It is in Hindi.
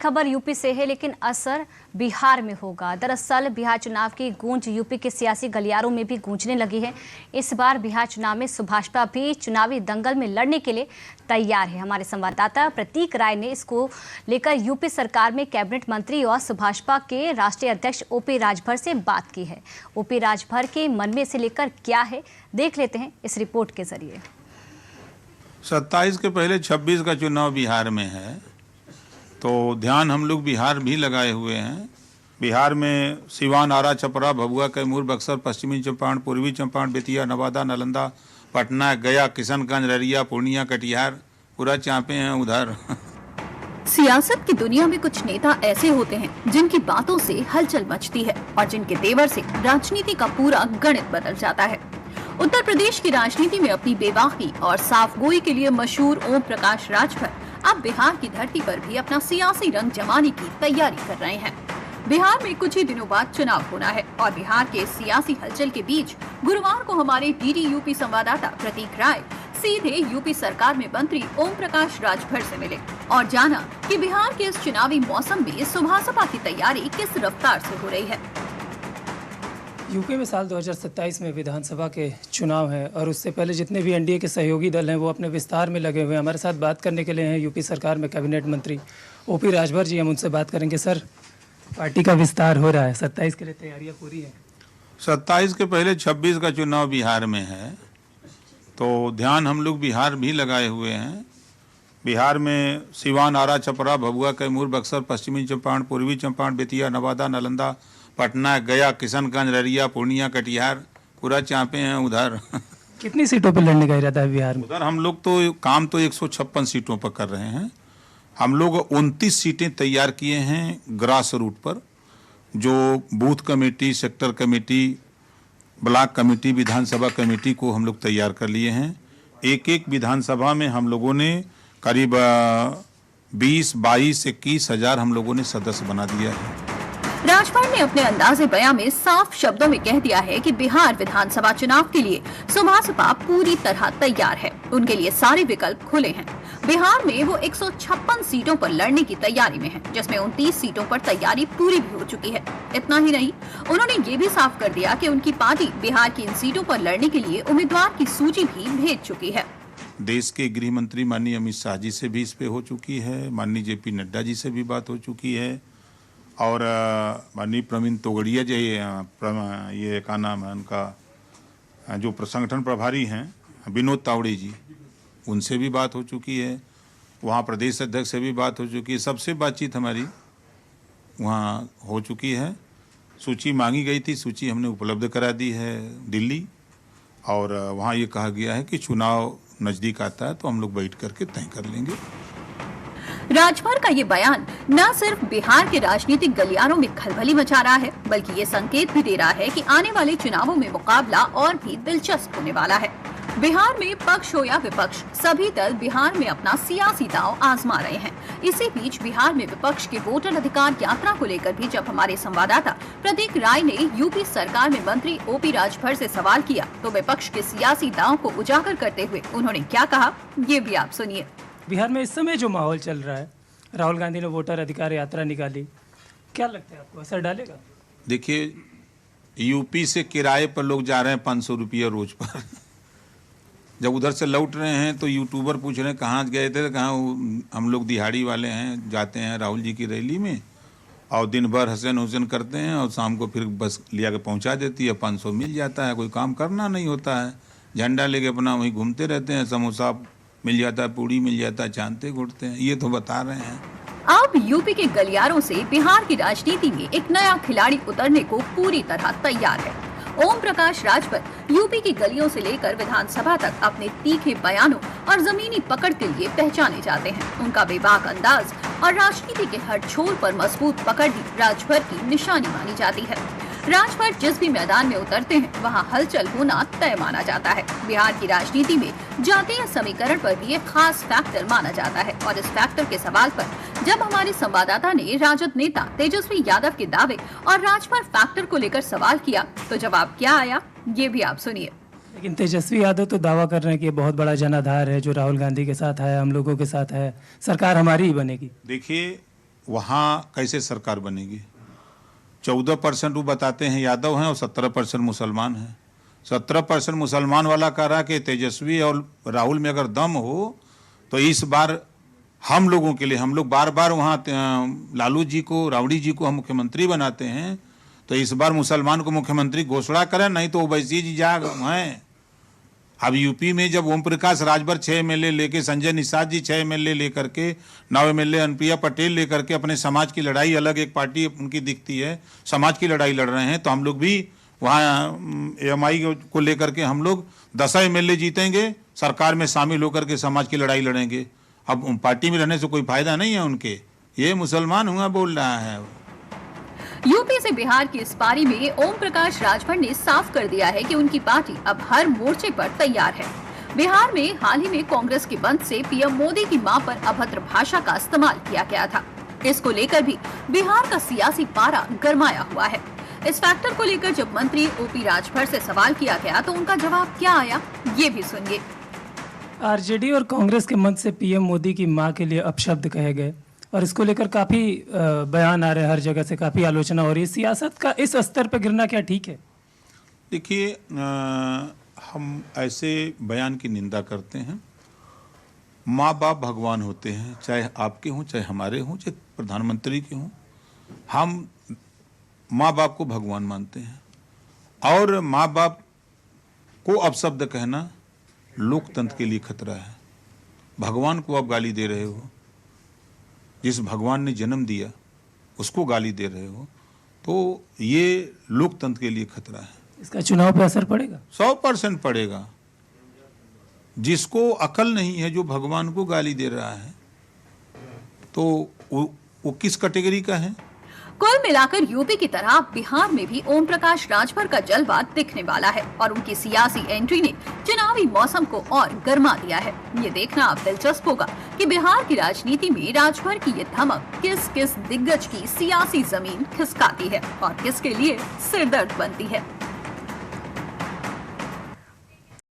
खबर यूपी से है, लेकिन असर बिहार में होगा। दरअसल बिहार चुनाव की गूंज यूपी के सियासी गलियारों में भी गूंजने लगी है। इस बार बिहार चुनाव में सुभाषपा भी चुनावी दंगल में लड़ने के लिए तैयार है। हमारे संवाददाता प्रतीक राय ने इसको लेकर यूपी सरकार में कैबिनेट मंत्री और सुभाषपा के राष्ट्रीय अध्यक्ष ओपी राजभर से बात की है। ओपी राजभर के मन में इसे लेकर क्या है, देख लेते हैं इस रिपोर्ट के जरिए। 27 के पहले 26 का चुनाव बिहार में है, तो ध्यान हम लोग बिहार भी लगाए हुए हैं। बिहार में सिवान, आरा, छपरा, भभुआ, कैमूर, बक्सर, पश्चिमी चंपारण, पूर्वी चंपारण, बेतिया, नवादा, नालंदा, पटना, गया, किशनगंज, ररिया, पूर्णिया, कटिहार पूरा चापे हैं उधर। सियासत की दुनिया में कुछ नेता ऐसे होते हैं जिनकी बातों से हलचल मचती है और जिनके तेवर से राजनीति का पूरा गणित बदल जाता है। उत्तर प्रदेश की राजनीति में अपनी बेबाकी और साफगोई के लिए मशहूर ओम प्रकाश राजभर अब बिहार की धरती पर भी अपना सियासी रंग जमाने की तैयारी कर रहे हैं। बिहार में कुछ ही दिनों बाद चुनाव होना है और बिहार के सियासी हलचल के बीच गुरुवार को हमारे डीडी यूपी संवाददाता प्रतीक राय सीधे यूपी सरकार में मंत्री ओम प्रकाश राजभर से मिले और जाना कि बिहार के इस चुनावी मौसम में सुभाषपा की तैयारी किस रफ्तार से हो रही है। यूपी में साल 2027 में विधानसभा के चुनाव है और उससे पहले जितने भी एनडीए के सहयोगी दल हैं वो अपने विस्तार में लगे हुए हैं। हमारे साथ बात करने के लिए हैं यूपी सरकार में कैबिनेट मंत्री ओपी राजभर जी। हम उनसे बात करेंगे। सर, पार्टी का विस्तार हो रहा है, 27 के लिए तैयारियां पूरी हैं? 27 के पहले 26 का चुनाव बिहार में है, तो ध्यान हम लोग बिहार भी लगाए हुए हैं। बिहार में सिवान, आरा, छपरा, भभुआ, कैमूर, बक्सर, पश्चिमी चंपारण, पूर्वी चंपारण, बेतिया, नवादा, नालंदा, पटना, गया, किशनगंज, ररिया, पूर्णिया, कटिहार पूरा चापे हैं उधर। कितनी सीटों पर लड़ने का इरादा है बिहार में? उधर हम लोग तो काम तो 156 सीटों पर कर रहे हैं। हम लोग 29 सीटें तैयार किए हैं ग्रास रूट पर, जो booth committee, sector committee, block committee, Vidhan Sabha committee को हम लोग तैयार कर लिए हैं। एक एक विधानसभा में हम लोगों ने करीब 20, 22, 21 हज़ार हम लोगों ने सदस्य बना दिया है। राजभर ने अपने अंदाजे बयां में साफ शब्दों में कह दिया है कि बिहार विधानसभा चुनाव के लिए सुभाषपा पूरी तरह तैयार है। उनके लिए सारे विकल्प खुले हैं। बिहार में वो 156 सीटों पर लड़ने की तैयारी में है, जिसमें 29 सीटों पर तैयारी पूरी भी हो चुकी है। इतना ही नहीं, उन्होंने ये भी साफ कर दिया कि उनकी पार्टी बिहार की इन सीटों पर लड़ने के लिए उम्मीदवार की सूची भी भेज चुकी है। देश के गृह मंत्री माननीय अमित शाह जी से भी इस पे हो चुकी है, माननीय जेपी नड्डा जी से भी बात हो चुकी है, और माननीय प्रवीण तोगड़िया जी, ये क्या नाम है उनका, जो संगठन प्रभारी हैं विनोद तावड़े जी, उनसे भी बात हो चुकी है। वहाँ प्रदेश अध्यक्ष से भी बात हो चुकी है। सबसे बातचीत हमारी वहाँ हो चुकी है। सूची मांगी गई थी, सूची हमने उपलब्ध करा दी है दिल्ली, और वहाँ ये कहा गया है कि चुनाव नज़दीक आता है तो हम लोग बैठ करके तय कर लेंगे। राजभर का ये बयान न सिर्फ बिहार के राजनीतिक गलियारों में खलबली मचा रहा है, बल्कि ये संकेत भी दे रहा है कि आने वाले चुनावों में मुकाबला और भी दिलचस्प होने वाला है। बिहार में पक्ष हो या विपक्ष, सभी दल बिहार में अपना सियासी दांव आजमा रहे हैं। इसी बीच बिहार में विपक्ष के वोटर अधिकार यात्रा को लेकर भी जब हमारे संवाददाता प्रतीक राय ने यूपी सरकार में मंत्री ओपी राजभर से सवाल किया, तो विपक्ष के सियासी दांव को उजागर करते हुए उन्होंने क्या कहा, ये भी आप सुनिए। बिहार में इस समय जो माहौल चल रहा है, राहुल गांधी ने वोटर अधिकार यात्रा निकाली, क्या लगता है आपको असर डालेगा? देखिए, यूपी से किराए पर लोग जा रहे हैं 500 रुपये रोज पर। जब उधर से लौट रहे हैं तो यूट्यूबर पूछ रहे हैं कहाँ गए थे, तो कहाँ हम लोग दिहाड़ी वाले हैं, जाते हैं राहुल जी की रैली में और दिन भर हसन हुसैन करते हैं और शाम को फिर बस लिया के पहुँचा देती है, 500 मिल जाता है। कोई काम करना नहीं होता है, झंडा लेके अपना वहीं घूमते रहते हैं, समोसा मिल जाता है, पूड़ी मिल जाता है, चांदते घुटते हैं। ये तो बता रहे हैं। अब यूपी के गलियारों से बिहार की राजनीति में एक नया खिलाड़ी उतरने को पूरी तरह तैयार है। ओम प्रकाश राजभर यूपी की गलियों से लेकर विधानसभा तक अपने तीखे बयानों और जमीनी पकड़ के लिए पहचाने जाते हैं। उनका बेबाक अंदाज और राजनीति के हर छोर पर मजबूत पकड़ ही राजभर की निशानी मानी जाती है। राजभर जिस भी मैदान में उतरते हैं वहां हलचल होना तय माना जाता है। बिहार की राजनीति में जातीय समीकरण पर भी एक खास फैक्टर माना जाता है और इस फैक्टर के सवाल पर जब हमारे संवाददाता ने राजद नेता तेजस्वी यादव के दावे और राजभर फैक्टर को लेकर सवाल किया, तो जवाब क्या आया, ये भी आप सुनिए। लेकिन तेजस्वी यादव तो दावा कर रहे हैं कि ये बहुत बड़ा जनाधार है जो राहुल गांधी के साथ है, हम लोगों के साथ है, सरकार हमारी ही बनेगी। देखिए, वहाँ कैसे सरकार बनेगी। 14% वो बताते हैं यादव हैं और 17% मुसलमान हैं। 17% मुसलमान वाला कह रहा कि तेजस्वी और राहुल में अगर दम हो तो इस बार हम लोगों के लिए, हम लोग बार बार वहाँ लालू जी को, राबड़ी जी को हम मुख्यमंत्री बनाते हैं, तो इस बार मुसलमान को मुख्यमंत्री घोषणा करें, नहीं तो ओवैसी जी जा हैं। अब यूपी में जब ओम प्रकाश राजभर 6 एमएलए लेके, संजय निषाद जी 6 एमएलए लेकर के, 9 एमएलए अनुप्रिया पटेल लेकर के अपने समाज की लड़ाई, अलग एक पार्टी उनकी दिखती है, समाज की लड़ाई लड़ रहे हैं, तो हम लोग भी वहाँ एएमआई को लेकर के हम लोग 10 एमएलए जीतेंगे, सरकार में शामिल होकर के समाज की लड़ाई लड़ेंगे। अब पार्टी में रहने से कोई फायदा नहीं है उनके। ये मुसलमान हुआ बोल रहा है। यूपी से बिहार की इस पारी में ओम प्रकाश राजभर ने साफ कर दिया है कि उनकी पार्टी अब हर मोर्चे पर तैयार है। बिहार में हाल ही में कांग्रेस के बंद से पीएम मोदी की मां पर अभद्र भाषा का इस्तेमाल किया गया था। इसको लेकर भी बिहार का सियासी पारा गरमाया हुआ है। इस फैक्टर को लेकर जब मंत्री ओपी राजभर से सवाल किया गया तो उनका जवाब क्या आया, ये भी सुनिए। आरजेडी और कांग्रेस के मंच से पीएम मोदी की मां के लिए अपशब्द कहे गए और इसको लेकर काफ़ी बयान आ रहे हैं, हर जगह से काफ़ी आलोचना हो रही है। सियासत का इस स्तर पर गिरना क्या ठीक है? देखिए, हम ऐसे बयान की निंदा करते हैं। माँ बाप भगवान होते हैं, चाहे आपके हों, चाहे हमारे हों, चाहे प्रधानमंत्री के हों। हम माँ बाप को भगवान मानते हैं और माँ बाप को अपशब्द कहना लोकतंत्र के लिए खतरा है। भगवान को आप गाली दे रहे हो, जिस भगवान ने जन्म दिया उसको गाली दे रहे हो, तो ये लोकतंत्र के लिए खतरा है। इसका चुनाव पे असर पड़ेगा? 100% पड़ेगा। जिसको अकल नहीं है, जो भगवान को गाली दे रहा है, तो वो किस कैटेगरी का है? कुल मिलाकर यूपी की तरह बिहार में भी ओम प्रकाश राजभर का जलवा दिखने वाला है और उनकी सियासी एंट्री ने चुनावी मौसम को और गर्मा दिया है। ये देखना अब दिलचस्प होगा कि बिहार की राजनीति में राजभर की ये धमक किस किस दिग्गज की सियासी जमीन खिसकाती है और किसके लिए सिरदर्द बनती है।